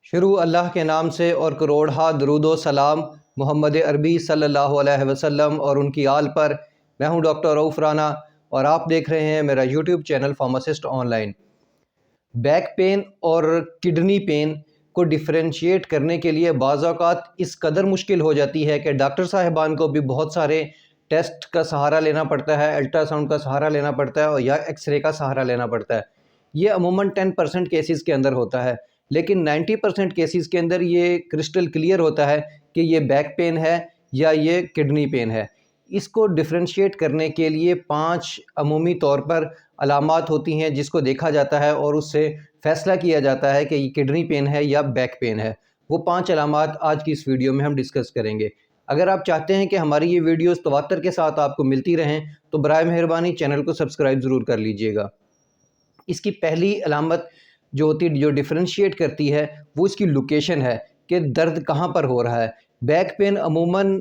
شروع اللہ کے نام سے اور کروڑہا درود و سلام محمد عربی صلی اللہ علیہ وسلم اور ان کی آل پر۔ میں ہوں ڈاکٹر رؤف رانا اور آپ دیکھ رہے ہیں میرا YouTube channel pharmacist online. Back pain اور کڈنی پین کو ڈیفرینشیٹ کرنے کے لیے بعض اوقات اس قدر مشکل ہو جاتی ہے کہ ڈاکٹر صاحبان کو بھی بہت سارے ٹیسٹ کا سہارا لینا پڑتا ہے، الٹرا ساؤنڈ کا سہارا لینا پڑتا ہے اور یا ایکس رے کا سہارا لینا پڑتا ہے۔ یہ عموماً 10% کیسز کے اندر ہوتا ہے، لیکن 90% کیسز کے اندر یہ کرسٹل کلیئر ہوتا ہے کہ یہ بیک پین ہے یا یہ کڈنی پین ہے۔ اس کو ڈیفرینشیٹ کرنے کے لیے 5 عمومی طور پر علامات ہوتی ہیں جس کو دیکھا جاتا ہے اور اس سے فیصلہ کیا جاتا ہے کہ یہ کڈنی پین ہے یا بیک پین ہے۔ وہ 5 علامات آج کی اس ویڈیو میں ہم ڈسکس کریں گے۔ اگر آپ چاہتے ہیں کہ ہماری یہ ویڈیوز تواتر کے ساتھ آپ کو ملتی رہیں تو برائے مہربانی چینل کو سبسکرائب ضرور کر لیجئے گا۔ اس کی پہلی علامت جو ہوتی ہے جو ڈیفرینشیٹ کرتی ہے وہ اس کی لوکیشن ہے کہ درد کہاں پر ہو رہا ہے۔ بیک پین عموماً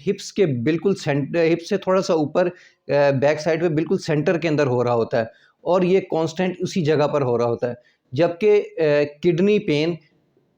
ہپس کے بالکل ہپ سے تھوڑا سا اوپر بیک سائڈ پہ بالکل سینٹر کے اندر ہو رہا ہوتا ہے اور یہ کانسٹنٹ اسی جگہ پر ہو رہا ہوتا ہے، جبکہ کڈنی پین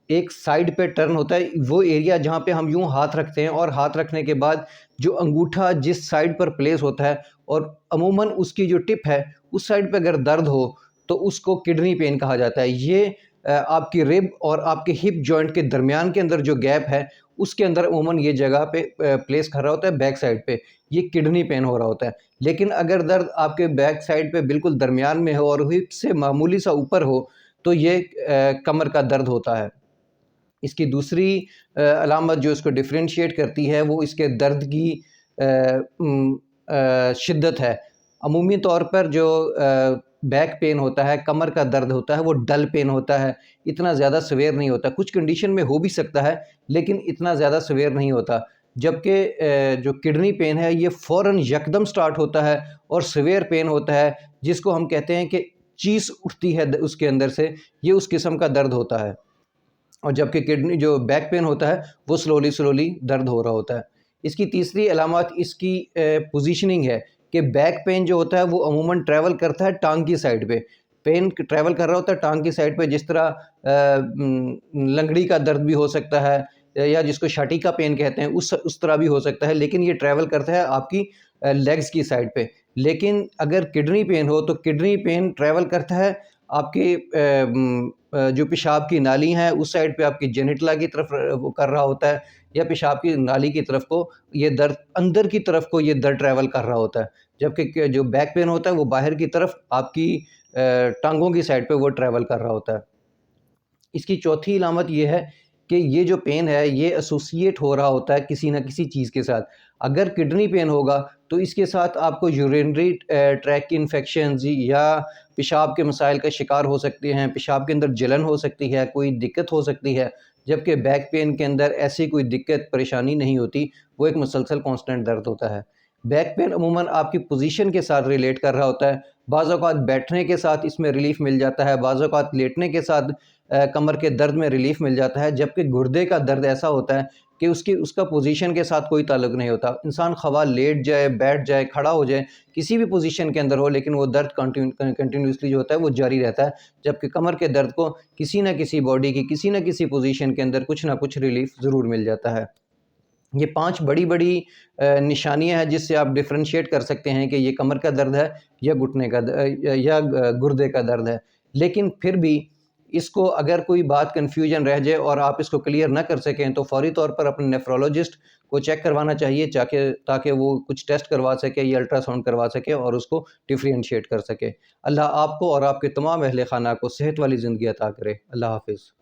ایک سائیڈ پہ ٹرن ہوتا ہے، وہ ایریا جہاں پہ ہم یوں ہاتھ رکھتے ہیں اور ہاتھ رکھنے کے بعد جو انگوٹھا جس سائیڈ پر پلیس ہوتا ہے اور عموماً اس کی جو ٹپ ہے اس سائیڈ پہ اگر درد ہو تو اس کو کڈنی پین کہا جاتا ہے۔ یہ آپ کی رب اور آپ کے ہپ جوائنٹ کے درمیان کے اندر جو گیپ ہے اس کے اندر عموماً یہ جگہ پہ پلیس کر رہا ہوتا ہے، بیک سائیڈ پہ یہ کڈنی پین ہو رہا ہوتا ہے۔ لیکن اگر درد آپ کے بیک سائیڈ پہ بالکل درمیان میں ہو اور ہپ سے معمولی سا اوپر ہو تو یہ کمر کا درد ہوتا ہے۔ اس کی دوسری علامت جو اس کو ڈیفرینشیٹ کرتی ہے وہ اس کے درد کی شدت ہے۔ عمومی طور پر جو بیک پین ہوتا ہے، کمر کا درد ہوتا ہے، وہ ڈل پین ہوتا ہے، اتنا زیادہ سویر نہیں ہوتا۔ کچھ کنڈیشن میں ہو بھی سکتا ہے لیکن اتنا زیادہ سویر نہیں ہوتا، جبکہ جو کڈنی پین ہے یہ فوراً یکدم سٹارٹ ہوتا ہے اور سویر پین ہوتا ہے جس کو ہم کہتے ہیں کہ چیس اٹھتی ہے اس کے اندر سے، یہ اس قسم کا درد ہوتا ہے۔ اور جبکہ کڈنی جو بیک پین ہوتا ہے وہ سلولی درد ہو رہا ہوتا ہے۔ اس کی تیسری علامت اس کی پوزیشننگ ہے کہ بیک پین جو ہوتا ہے وہ عموماً ٹریول کرتا ہے ٹانگ کی سائڈ پہ۔ پین ٹریول کر رہا ہوتا ہے ٹانگ کی سائڈ پہ، جس طرح لنگڑی کا درد بھی ہو سکتا ہے یا جس کو شاٹی کا پین کہتے ہیں اس طرح بھی ہو سکتا ہے، لیکن یہ ٹریول کرتا ہے آپ کی لیگز کی سائڈ پہ۔ لیکن اگر کڈنی پین ہو تو کڈنی پین ٹریول کرتا ہے آپ کے جو پیشاب کی نالی ہیں اس سائڈ پہ، آپ کی جینیٹلا کی طرف وہ کر رہا ہوتا ہے، یا پیشاب کی نالی کی طرف کو یہ درد اندر کی طرف کو یہ درد ٹریول کر رہا ہوتا ہے، جبکہ جو بیک پین ہوتا ہے وہ باہر کی طرف آپ کی ٹانگوں کی سائڈ پہ وہ ٹریول کر رہا ہوتا ہے۔ اس کی چوتھی علامت یہ ہے کہ یہ جو پین ہے یہ ایسوسیٹ ہو رہا ہوتا ہے کسی نہ کسی چیز کے ساتھ۔ اگر کڈنی پین ہوگا تو اس کے ساتھ آپ کو یورینری ٹریک کی انفیکشنز یا پیشاب کے مسائل کا شکار ہو سکتے ہیں، پیشاب کے اندر جلن ہو سکتی ہے، کوئی دقت ہو سکتی ہے، جبکہ بیک پین کے اندر ایسی کوئی دقت پریشانی نہیں ہوتی، وہ ایک مسلسل کانسٹنٹ درد ہوتا ہے۔ بیک پین عموماً آپ کی پوزیشن کے ساتھ ریلیٹ کر رہا ہوتا ہے، بعض اوقات بیٹھنے کے ساتھ اس میں ریلیف مل جاتا ہے، بعض اوقات لیٹنے کے ساتھ کمر کے درد میں ریلیف مل جاتا ہے، جبکہ گردے کا درد ایسا ہوتا ہے کہ اس کا پوزیشن کے ساتھ کوئی تعلق نہیں ہوتا۔ انسان خواہ لیٹ جائے، بیٹھ جائے، کھڑا ہو جائے، کسی بھی پوزیشن کے اندر ہو، لیکن وہ درد کنٹینیوسلی جو ہوتا ہے وہ جاری رہتا ہے، جبکہ کمر کے درد کو کسی نہ کسی باڈی کی کسی نہ کسی پوزیشن کے اندر کچھ نہ کچھ ریلیف ضرور مل جاتا ہے۔ یہ 5 بڑی نشانیاں ہیں جس سے آپ ڈیفرینشیٹ کر سکتے ہیں کہ یہ کمر کا درد ہے یا گھٹنے کا یا گردے کا درد ہے۔ لیکن پھر بھی اس کو اگر کوئی بات کنفیوژن رہ جائے اور آپ اس کو کلیئر نہ کر سکیں تو فوری طور پر اپنے نیفرولوجسٹ کو چیک کروانا چاہیے تاکہ وہ کچھ ٹیسٹ کروا سکے یا الٹرا ساؤنڈ کروا سکے اور اس کو ڈیفرینشیٹ کر سکے۔ اللہ آپ کو اور آپ کے تمام اہل خانہ کو صحت والی زندگی عطا کرے۔ اللہ حافظ۔